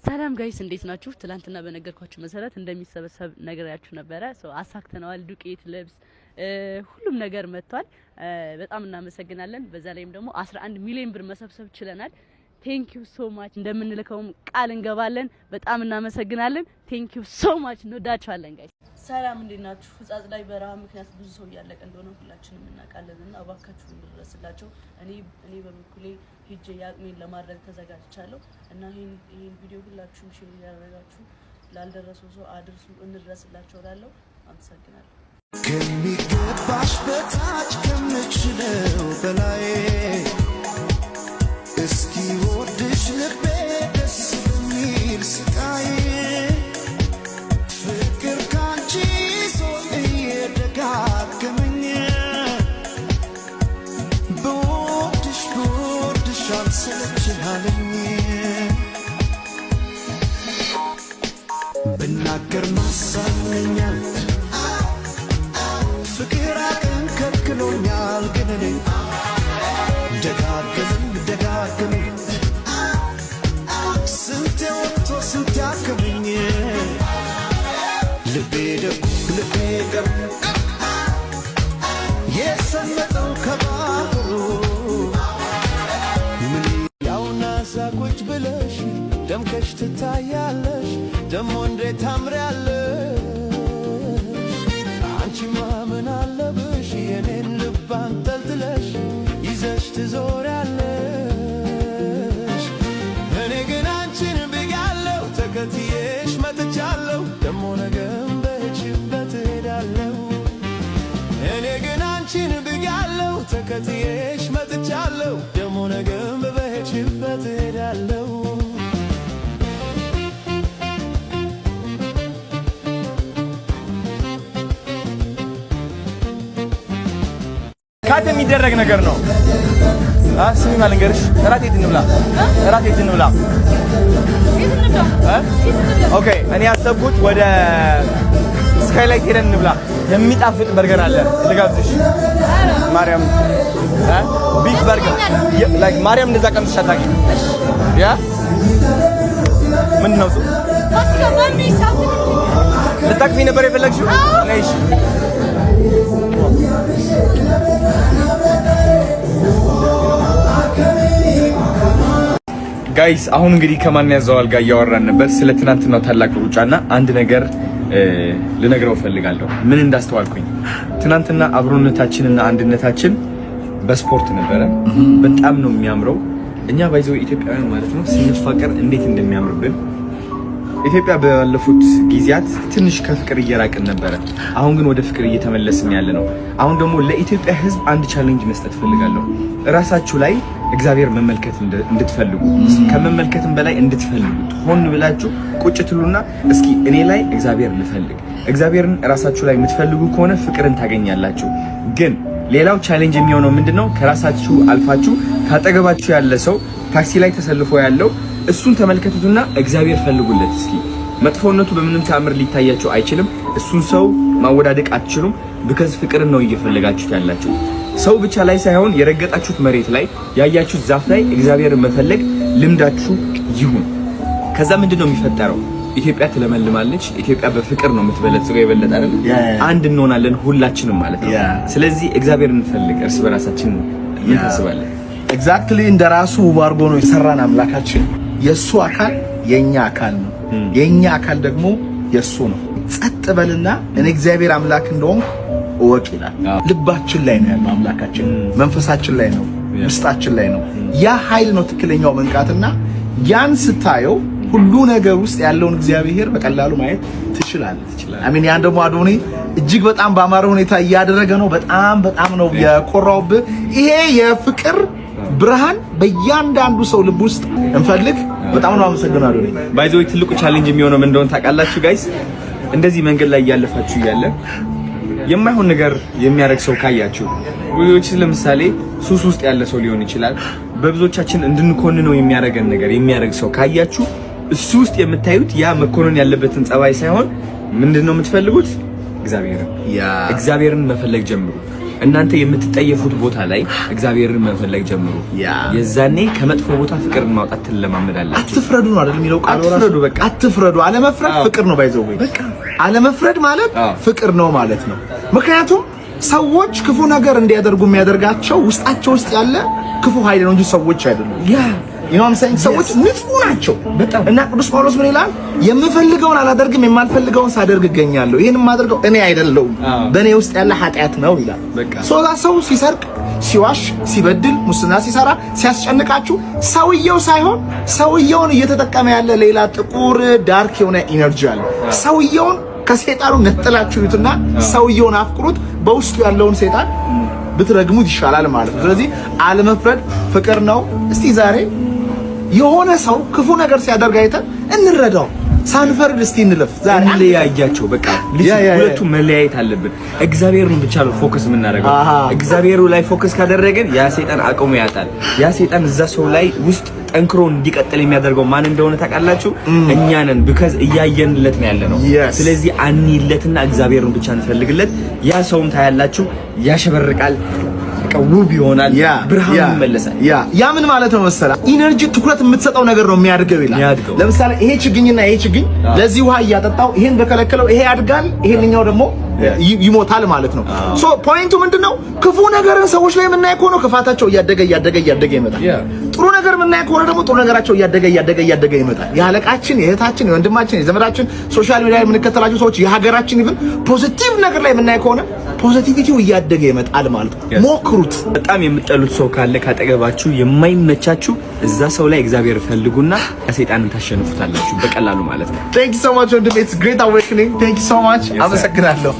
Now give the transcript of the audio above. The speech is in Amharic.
ሰላም ጋይስ እንዴት ናችሁ? ትላንትና በነገርኳችሁ መሰረት እንደሚሰበሰብ ነገራችሁ ነበረ። አሳክተናል። ዱቄት፣ ልብስ፣ ሁሉም ነገር መጥቷል። በጣም እናመሰግናለን። በዛ ላይም ደግሞ 11 ሚሊዮን ብር መሰብሰብ ችለናል። ቴንክ ዩ ሶ ማች። እንደምንልከውም ቃል እንገባለን። በጣም እናመሰግናለን። ቴንክ ዩ ሶ ማች። እንወዳችኋለን ጋይስ። ሰላም እንዴት ናችሁ? ፍጻጽ ላይ በረሃ ምክንያት ብዙ ሰው እያለቀ እንደሆነ ሁላችንም እናውቃለንና እባካችሁ እንድረስላቸው። እኔ በበኩሌ ሂጄ ያቅሜን ለማድረግ ተዘጋጅቻለሁ እና ይሄን ቪዲዮ ሁላችሁም ሼር ያደረጋችሁ ላልደረሰው ሰው አድርሱ፣ እንድረስላቸው እላለሁ። አመሰግናለሁ። ከሚገባሽ በታች ከምችለው በላይ እስኪ ወድሽ ልቤ ደስ በሚል ስቃይ ፍቅር ካንቺ ሰው እየደጋገመኝ በወድሽ አልሰለችሃለኝ ብናገር ማሳመኛል ፍቅር አቅም ከልክሎኛል ግን እኔ ደጋግመኝ ስንቴ ወጥቶ ስንቴ አከመኝ ልቤ ደጉ ልቤ ገብ የሰመጠው ከባህሩ ምን ያውና ሳቆች ብለሽ ደምቀሽ ትታያለሽ ደሞ እንዴት ታምሪያለሽ አንቺማ ምን አለብሽ የኔን ልብ አንጠልጥለሽ ይዘሽ ትዞሪያለሽ እኔ ግን አንቺን ብያለሁ ተከትዬሽ መጥቻለሁ ደሞ ነገም በሄድሽበት እሄዳለሁ እኔ ግን አንቺን ብያለሁ ተከትዬሽ መጥቻለሁ ደሞ ነገም በሄድሽበት እሄዳለሁ ካት የሚደረግ ነገር ነው። ስሚ ማልንገርሽ እራት የት እንብላ? ኦኬ እኔ ያሰብኩት ወደ ስካይላይት ሄደን እንብላ። የሚጣፍጥ በርገር አለ ልጋብዝሽ። ማርያም ቢፍ በርገር ላይክ ማርያም እንደዛ ቀምስሽ አታውቂም? ያ ምንድን ነው እሱ? ልታቅፊ ነበር የፈለግሽው? ነይሽ ጋይስ አሁን እንግዲህ ከማን ያዘዋል ጋር እያወራን ነበር ስለ ትናንትናው ታላቅ ሩጫና አንድ ነገር ልነግረው ፈልጋለሁ። ምን እንዳስተዋልኩኝ ትናንትና አብሮነታችንና አንድነታችን በስፖርት ነበረ። በጣም ነው የሚያምረው። እኛ ባይዘው ኢትዮጵያውያን ማለት ነው ስንፋቀር እንዴት እንደሚያምርብን። ኢትዮጵያ ባለፉት ጊዜያት ትንሽ ከፍቅር እየራቅን ነበረ። አሁን ግን ወደ ፍቅር እየተመለስን ያለ ነው። አሁን ደግሞ ለኢትዮጵያ ሕዝብ አንድ ቻሌንጅ መስጠት ፈልጋለሁ። ራሳችሁ ላይ እግዚአብሔር መመልከት እንድትፈልጉ ከመመልከትም በላይ እንድትፈልጉ ሆን ብላችሁ ቁጭ ትሉና እስኪ እኔ ላይ እግዚአብሔር ልፈልግ። እግዚአብሔርን ራሳችሁ ላይ የምትፈልጉ ከሆነ ፍቅርን ታገኛላችሁ። ግን ሌላው ቻሌንጅ የሚሆነው ምንድነው? ከራሳችሁ አልፋችሁ ካጠገባችሁ ያለ ሰው ታክሲ ላይ ተሰልፎ ያለው እሱን ተመልከቱትና እግዚአብሔር ፈልጉለት። እስኪ መጥፎነቱ በምንም ተአምር ሊታያችሁ አይችልም። እሱን ሰው ማወዳደቅ አትችሉም። because ፍቅርን ነው እየፈለጋችሁት ያላችሁ። ሰው ብቻ ላይ ሳይሆን የረገጣችሁት መሬት ላይ ያያችሁት ዛፍ ላይ እግዚአብሔርን መፈለግ ልምዳችሁ ይሁን። ከዛ ምንድነው የሚፈጠረው? ኢትዮጵያ ትለመልማለች። ኢትዮጵያ በፍቅር ነው የምትበለጽገው። የበለጠ አይደል? አንድ እንሆናለን ሁላችንም ማለት ነው። ስለዚህ እግዚአብሔርን እንፈልግ እርስ በራሳችን እንታስባለን። ኤግዛክትሊ እንደራሱ አድርጎ ነው የሰራን አምላካችን። የሱ አካል የኛ አካል ነው፣ የኛ አካል ደግሞ የሱ ነው። ጸጥ በልና እኔ እግዚአብሔር አምላክ እንደሆንኩ እወቅ ይላል። ልባችን ላይ ነው ያለው አምላካችን፣ መንፈሳችን ላይ ነው፣ ውስጣችን ላይ ነው። ያ ኃይል ነው ትክክለኛው መንቃትና ያን ስታየው ሁሉ ነገር ውስጥ ያለውን እግዚአብሔር በቀላሉ ማየት ትችላለህ። አሜን። ያን ደግሞ አዶኒ እጅግ በጣም በአማረ ሁኔታ እያደረገ ነው። በጣም ነው የኮራውብህ። ይሄ የፍቅር ብርሃን በእያንዳንዱ ሰው ልብ ውስጥ እንፈልግ። በጣም ነው አመሰግናለሁ። ባይዘው ትልቁ ቻሌንጅ የሚሆነው ምን እንደሆነ ታውቃላችሁ ጋይስ? እንደዚህ መንገድ ላይ ያለፋችሁ እያለ የማይሆን ነገር የሚያደርግ ሰው ካያችሁ፣ ወይስ ለምሳሌ ሱስ ውስጥ ያለ ሰው ሊሆን ይችላል፣ በብዙዎቻችን እንድንኮንነው የሚያደርገን ነገር የሚያደርግ ሰው ካያችሁ፣ እሱ ውስጥ የምታዩት ያ መኮነን ያለበትን ጸባይ ሳይሆን ምንድነው የምትፈልጉት? እግዚአብሔርን መፈለግ ጀምሩ። እናንተ የምትጠየፉት ቦታ ላይ እግዚአብሔርን መፈለግ ጀምሩ። የዛኔ ከመጥፎ ቦታ ፍቅርን ማውጣት ትለማመዳላችሁ። አትፍረዱ ነው አይደል የሚለው ቃል ወራሱ። አትፍረዱ፣ በቃ አትፍረዱ። አለመፍረድ ፍቅር ነው። ባይዘው በቃ አለመፍረድ ማለት ፍቅር ነው ማለት ነው። ምክንያቱም ሰዎች ክፉ ነገር እንዲያደርጉ የሚያደርጋቸው ውስጣቸው ውስጥ ያለ ክፉ ኃይል ነው እንጂ ሰዎች አይደሉም። ሰዎች ንጹህ ናቸው እና ቅዱስ ጳውሎስ ምን ይላል? የምፈልገውን አላደርግም የማልፈልገውን ሳደርግ እገኛለሁ። ይሄን የማደርገው እኔ አይደለሁም በእኔ ውስጥ ያለ ኃጢአት ነው ይላል። ሰው ሲሰርቅ፣ ሲዋሽ፣ ሲበድል፣ ሙስና ሲሰራ፣ ሲያስጨንቃችሁ ሰውየው ሳይሆን ሰውየውን እየተጠቀመ ያለ ሌላ ጥቁር ዳርክ የሆነ ኢነርጂ አለ። ሰውየውን ከሰይጣኑ ነጥላችሁ ይዩትና ሰውየውን አፍቅሩት። በውስጡ ያለውን ሰይጣን ብትረግሙት ይሻላል ማለት ነው። ስለዚህ አለመፍረድ ፍቅር ነው። እስቲ ዛሬ የሆነ ሰው ክፉ ነገር ሲያደርግ አይተን እንረዳው፣ ሳንፈርድ እስቲ እንለፍ። ዛሬ ለያያቸው በቃ ሁለቱ መለያየት አለብን። እግዚአብሔርን ብቻ ነው ፎከስ የምናደርገው። እግዚአብሔሩ ላይ ፎከስ ካደረገን ያ ሰይጣን አቅሙ ያጣል። ያ ሰይጣን እዛ ሰው ላይ ውስጥ ጠንክሮ እንዲቀጥል የሚያደርገው ማን እንደሆነ ታውቃላችሁ? እኛ ነን። ቢካዝ እያየንለት ነው ያለነው። ስለዚህ አንይለትና እግዚአብሔርን ብቻ እንፈልግለት። ያ ሰውም ታያላችሁ ያሸበርቃል፣ ውብ ይሆናል፣ ብርሃኑ ይመለሳል። ያ ምን ማለት ነው መሰለህ? ኢነርጂ ትኩረት የምትሰጠው ነገር ነው የሚያድገው ይላል። ለምሳሌ ይሄ ችግኝና ይሄ ችግኝ ለዚህ ውሃ እያጠጣው ይሄን በከለከለው ይሄ ያድጋል፣ ይሄንኛው ደግሞ ይሞታል ማለት ነው። ሶ ፖይንቱ ምንድነው? ክፉ ነገርን ሰዎች ላይ የምናይ ከሆነ ክፋታቸው እያደገ ይመጣል። ጥሩ ነገር የምናይ ከሆነ ደግሞ ጥሩ ነገራቸው እያደገ ይመጣል። የአለቃችን፣ የእህታችን፣ የወንድማችን፣ የዘመዳችን ሶሻል ሚዲያ የምንከተላቸው ሰዎች የሀገራችን ይብን ፖዚቲቭ ነገር ላይ የምናይ ከሆነ ፖዚቲቪቲው እያደገ ይመጣል ማለት ነው። ሞክሩት። በጣም የምትጠሉት ሰው ካለ ካጠገባችሁ የማይመቻችሁ እዛ ሰው ላይ እግዚአብሔር ፈልጉና ሰይጣንን ታሸንፉታላችሁ በቀላሉ ማለት ነው። Thank you so much. It's great awakening. Thank you so much. አመሰግናለሁ።